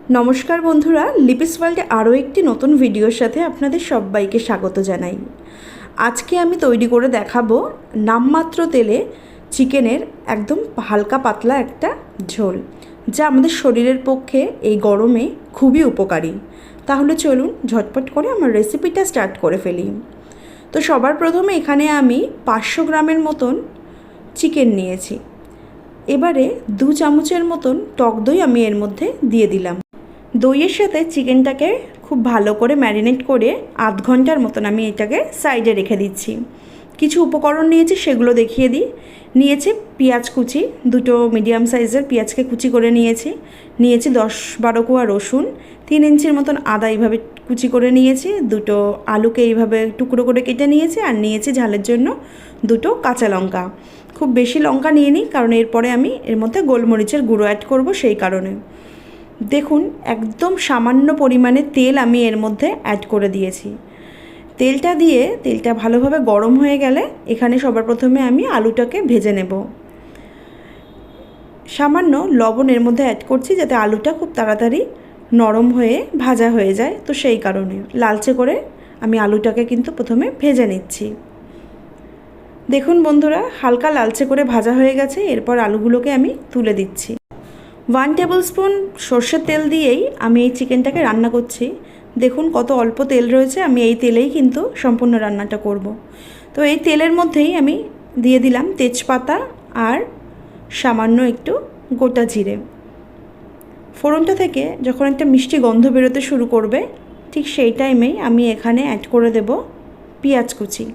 নমস্কার বন্ধুরা, লিপিস ওয়ার্ল্ডে আরও একটি নতুন ভিডিওর সাথে আপনাদের সবাইকে স্বাগত জানাই। আজকে আমি তৈরি করে দেখাবো নামমাত্র তেলে চিকেনের একদম হালকা পাতলা একটা ঝোল, যা আমাদের শরীরের পক্ষে এই গরমে খুবই উপকারী। তাহলে চলুন ঝটপট করে আমার রেসিপিটা স্টার্ট করে ফেলি। তো সবার প্রথমে এখানে আমি 500 গ্রামের মতন চিকেন নিয়েছি। এবারে 2 চামচের মতন টক দই আমি এর মধ্যে দিয়ে দিলাম। দইয়ের সাথে চিকেনটাকে খুব ভালো করে ম্যারিনেট করে আধ ঘন্টার মতন আমি এটাকে সাইডে রেখে দিচ্ছি। কিছু উপকরণ নিয়েছি, সেগুলো দেখিয়ে দিই। নিয়েছি পেঁয়াজ কুচি, 2টো মিডিয়াম সাইজের পেঁয়াজকে কুচি করে নিয়েছি। 10-12 কোয়া রসুন, 3 ইঞ্চির মতন আদা এইভাবে কুচি করে নিয়েছি। 2টো আলুকে এইভাবে টুকরো করে কেটে নিয়েছি। আর নিয়েছি ঝালের জন্য 2টো কাঁচা লঙ্কা। খুব বেশি লঙ্কা নিয়ে নিই, কারণ এরপরে আমি এর মধ্যে গোলমরিচের গুঁড়ো অ্যাড করব, সেই কারণে। দেখুন, একদম সামান্য পরিমাণে তেল আমি এর মধ্যে অ্যাড করে দিয়েছি। তেলটা ভালোভাবে গরম হয়ে গেলে এখানে সবার প্রথমে আমি আলুটাকে ভেজে নেব। সামান্য লবণ এর মধ্যে অ্যাড করছি, যাতে আলুটা খুব তাড়াতাড়ি নরম হয়ে ভাজা হয়ে যায়। তো সেই কারণে লালচে করে আমি আলুটাকে কিন্তু প্রথমে ভেজে নিচ্ছি। দেখুন বন্ধুরা, হালকা লালচে করে ভাজা হয়ে গেছে। এরপর আলুগুলোকে আমি তুলে দিচ্ছি। 1 টেবিল স্পুন সর্ষের তেল দিয়েই আমি এই চিকেনটাকে রান্না করছি। দেখুন কত অল্প তেল রয়েছে, আমি এই তেলেই কিন্তু সম্পূর্ণ রান্নাটা করব। তো এই তেলের মধ্যেই আমি দিয়ে দিলাম তেজপাতা আর সামান্য একটু গোটা জিরে। ফোড়নটা থেকে যখন একটা মিষ্টি গন্ধ বেরোতে শুরু করবে, ঠিক সেই টাইমেই আমি এখানে অ্যাড করে দেব পেঁয়াজ কুচি।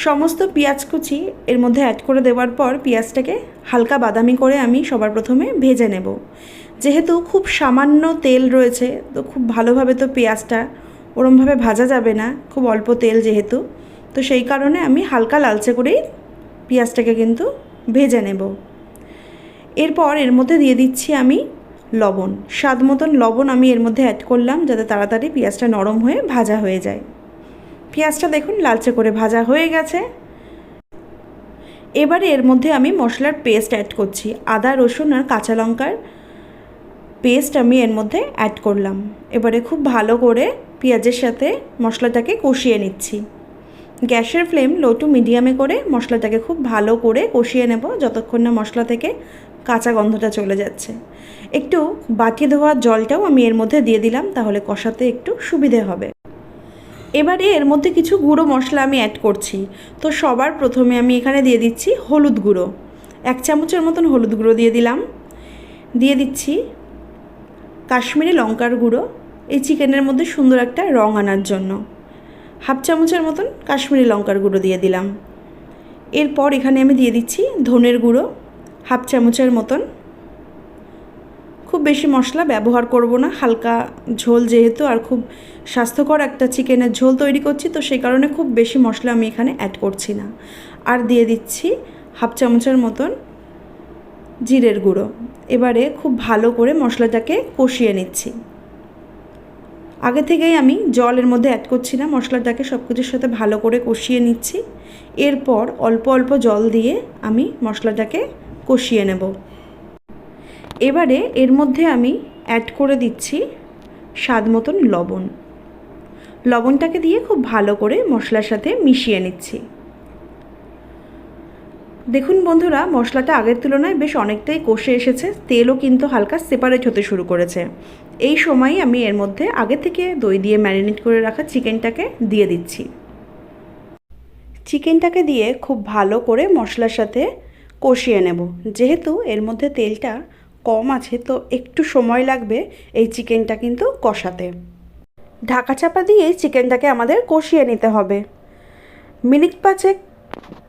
সমস্ত পেঁয়াজ কুচি এর মধ্যে অ্যাড করে দেওয়ার পর পেঁয়াজটাকে হালকা বাদামি করে আমি সবার প্রথমে ভেজে নেব। যেহেতু খুব সামান্য তেল রয়েছে, তো খুব ভালোভাবে তো পেঁয়াজটা ওরমভাবে ভাজা যাবে না, খুব অল্প তেল যেহেতু। তো সেই কারণে আমি হালকা লালচে করেই পেঁয়াজটাকে কিন্তু ভেজে নেব। এরপর এর মধ্যে দিয়ে দিচ্ছি আমি লবণ। স্বাদ মতন লবণ আমি এর মধ্যে অ্যাড করলাম, যাতে তাড়াতাড়ি পেঁয়াজটা নরম হয়ে ভাজা হয়ে যায়। পেঁয়াজটা দেখুন লালচে করে ভাজা হয়ে গেছে। এবারে এর মধ্যে আমি মশলার পেস্ট অ্যাড করছি। আদা, রসুন আর কাঁচা লঙ্কার পেস্ট আমি এর মধ্যে অ্যাড করলাম। এবারে খুব ভালো করে পেঁয়াজের সাথে মশলাটাকে কষিয়ে নিচ্ছি। গ্যাসের ফ্লেম লো টু মিডিয়ামে করে মশলাটাকে খুব ভালো করে কষিয়ে নেব, যতক্ষণ না মশলা থেকে কাঁচা গন্ধটা চলে যাচ্ছে। একটু বাটি ধোয়া জলটাও আমি এর মধ্যে দিয়ে দিলাম, তাহলে কষাতে একটু সুবিধে হবে। এবারে এর মধ্যে কিছু গুঁড়ো মশলা আমি অ্যাড করছি। তো সবার প্রথমে আমি এখানে দিয়ে দিচ্ছি হলুদ গুঁড়ো। 1 চামচের মতন হলুদ গুঁড়ো দিয়ে দিলাম। দিয়ে দিচ্ছি কাশ্মীরি লঙ্কার গুঁড়ো, এই চিকেনের মধ্যে সুন্দর একটা রং আনার জন্য। 1/2 চামচের মতন কাশ্মীরি লঙ্কার গুঁড়ো দিয়ে দিলাম। এরপর এখানে আমি দিয়ে দিচ্ছি ধনের গুঁড়ো 1/2 চামচের মতন। খুব বেশি মশলা ব্যবহার করব না, হালকা ঝোল যেহেতু, আর খুব স্বাস্থ্যকর একটা চিকেনের ঝোল তৈরি করছি, তো সেই কারণে খুব বেশি মশলা আমি এখানে অ্যাড করছি না। আর দিয়ে দিচ্ছি 1/2 চামচের মতন জিরের গুঁড়ো। এবারে খুব ভালো করে মশলাটাকে কষিয়ে নিচ্ছি। আগে থেকেই আমি জলের মধ্যে অ্যাড করছি না, মশলাটাকে সব কিছুর সাথে ভালো করে কষিয়ে নিচ্ছি। এরপর অল্প অল্প জল দিয়ে আমি মশলাটাকে কষিয়ে নেব। এবারে এর মধ্যে আমি অ্যাড করে দিচ্ছি স্বাদ মতন লবণ। লবণটাকে দিয়ে খুব ভালো করে মশলার সাথে মিশিয়ে নিচ্ছি। দেখুন বন্ধুরা, মশলাটা আগের তুলনায় বেশ অনেকটাই কষে এসেছে, তেলও কিন্তু হালকা সেপারেট হতে শুরু করেছে। এই সময়ই আমি এর মধ্যে আগে থেকে দই দিয়ে ম্যারিনেট করে রাখা চিকেনটাকে দিয়ে দিচ্ছি। চিকেনটাকে দিয়ে খুব ভালো করে মশলার সাথে কষিয়ে নেব। যেহেতু এর মধ্যে তেলটা কম আছে, তো একটু সময় লাগবে এই চিকেনটা কিন্তু কষাতে। ঢাকা চাপা দিয়ে চিকেনটাকে আমাদের কষিয়ে নিতে হবে। মিনিট 5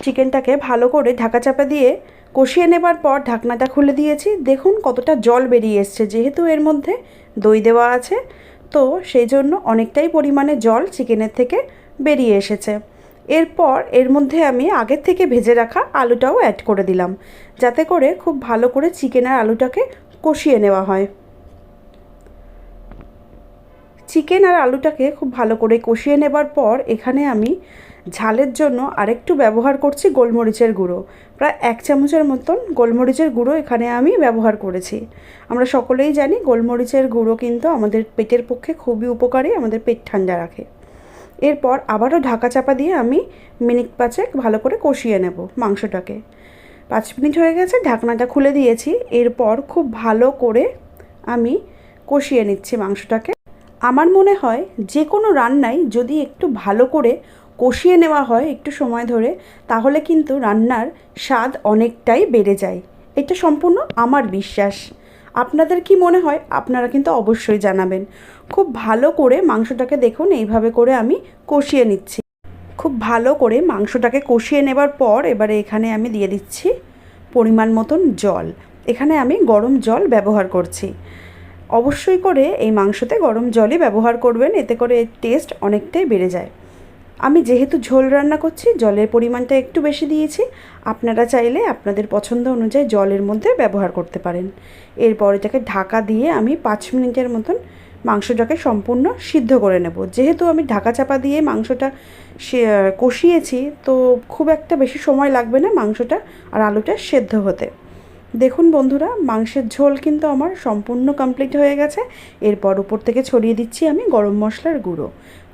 চিকেনটাকে ভালো করে ঢাকা চাপা দিয়ে কষিয়ে নেবার পর ঢাকনাটা খুলে দিয়েছি। দেখুন কতটা জল বেরিয়ে এসছে, যেহেতু এর মধ্যে দই দেওয়া আছে, তো সেই জন্য অনেকটাই পরিমাণে জল চিকেনের থেকে বেরিয়ে এসেছে। এরপর এর মধ্যে আমি আগের থেকে ভেজে রাখা আলুটাও অ্যাড করে দিলাম, যাতে করে খুব ভালো করে চিকেন আর আলুটাকে কষিয়ে নেওয়া হয়। চিকেন আর আলুটাকে খুব ভালো করে কষিয়ে নেবার পর এখানে আমি ঝালের জন্য আরেকটু ব্যবহার করছি গোলমরিচের গুঁড়ো। প্রায় 1 চামচের মতন গোলমরিচের গুঁড়ো এখানে আমি ব্যবহার করেছি। আমরা সকলেই জানি গোলমরিচের গুঁড়ো কিন্তু আমাদের পেটের পক্ষে খুবই উপকারী, আমাদের পেট ঠান্ডা রাখে। এরপর আবারও ঢাকা চাপা দিয়ে আমি মিনিট 5 ভালো করে কষিয়ে নেব মাংসটাকে। 5 মিনিট হয়ে গেছে, ঢাকনাটা খুলে দিয়েছি। এরপর খুব ভালো করে আমি কষিয়ে নিচ্ছি মাংসটাকে। আমার মনে হয় যে কোনো রান্নায় যদি একটু ভালো করে কষিয়ে নেওয়া হয় একটু সময় ধরে, তাহলে কিন্তু রান্নার স্বাদ অনেকটাই বেড়ে যায়। এটা সম্পূর্ণ আমার বিশ্বাস। আপনাদের কি মনে হয় আপনারা কিন্তু অবশ্যই জানাবেন। খুব ভালো করে মাংসটাকে দেখুন এইভাবে করে আমি কষিয়ে নিচ্ছি। খুব ভালো করে মাংসটাকে কষিয়ে নেবার পর এবারে এখানে আমি দিয়ে দিচ্ছি পরিমাণ মতন জল। এখানে আমি গরম জল ব্যবহার করছি। অবশ্যই করে এই মাংসতে গরম জলই ব্যবহার করবেন, এতে করে এর টেস্ট অনেকটাই বেড়ে যায়। আমি যেহেতু ঝোল রান্না করছি জলের পরিমাণটা একটু বেশি দিয়েছি, আপনারা চাইলে আপনাদের পছন্দ অনুযায়ী জলের মধ্যে ব্যবহার করতে পারেন। এরপর এটাকে ঢাকা দিয়ে আমি 5 মিনিটের মতন মাংসটাকে সম্পূর্ণ সিদ্ধ করে নেব। যেহেতু আমি ঢাকা চাপা দিয়ে মাংসটা কষিয়েছি, তো খুব একটা বেশি সময় লাগবে না মাংসটা আর আলুটা সেদ্ধ হতে। দেখুন বন্ধুরা, মাংসের ঝোল কিন্তু আমার সম্পূর্ণ কমপ্লিট হয়ে গেছে। এরপর উপর থেকে ছড়িয়ে দিচ্ছি আমি গরম মশলার গুঁড়ো।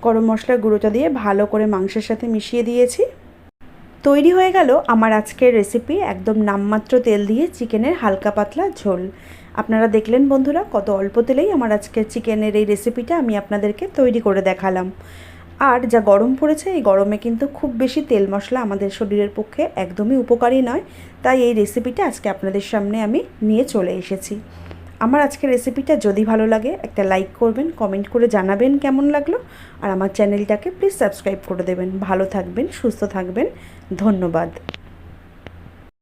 গরম মশলার গুঁড়োটা দিয়ে ভালো করে মাংসের সাথে মিশিয়ে দিয়েছি। তৈরি হয়ে গেল আমার আজকের রেসিপি, একদম নামমাত্র তেল দিয়ে চিকেনের হালকা পাতলা ঝোল। আপনারা দেখলেন বন্ধুরা, কত অল্প তেলেই আমার আজকের চিকেনের এই রেসিপিটা আমি আপনাদেরকে তৈরি করে দেখালাম। আর যা গরম পড়েছে, এই গরমে কিন্তু খুব বেশি তেল মশলা আমাদের শরীরের পক্ষে একদমই উপকারী নয়। তাই এই রেসিপিটা আজকে আপনাদের সামনে আমি নিয়ে চলে এসেছি। আমার আজকের রেসিপিটা যদি ভালো লাগে একটা লাইক করবেন, কমেন্ট করে জানাবেন কেমন লাগলো। আর আমার চ্যানেলটাকে প্লিজ সাবস্ক্রাইব করে দেবেন। ভালো থাকবেন, সুস্থ থাকবেন। ধন্যবাদ।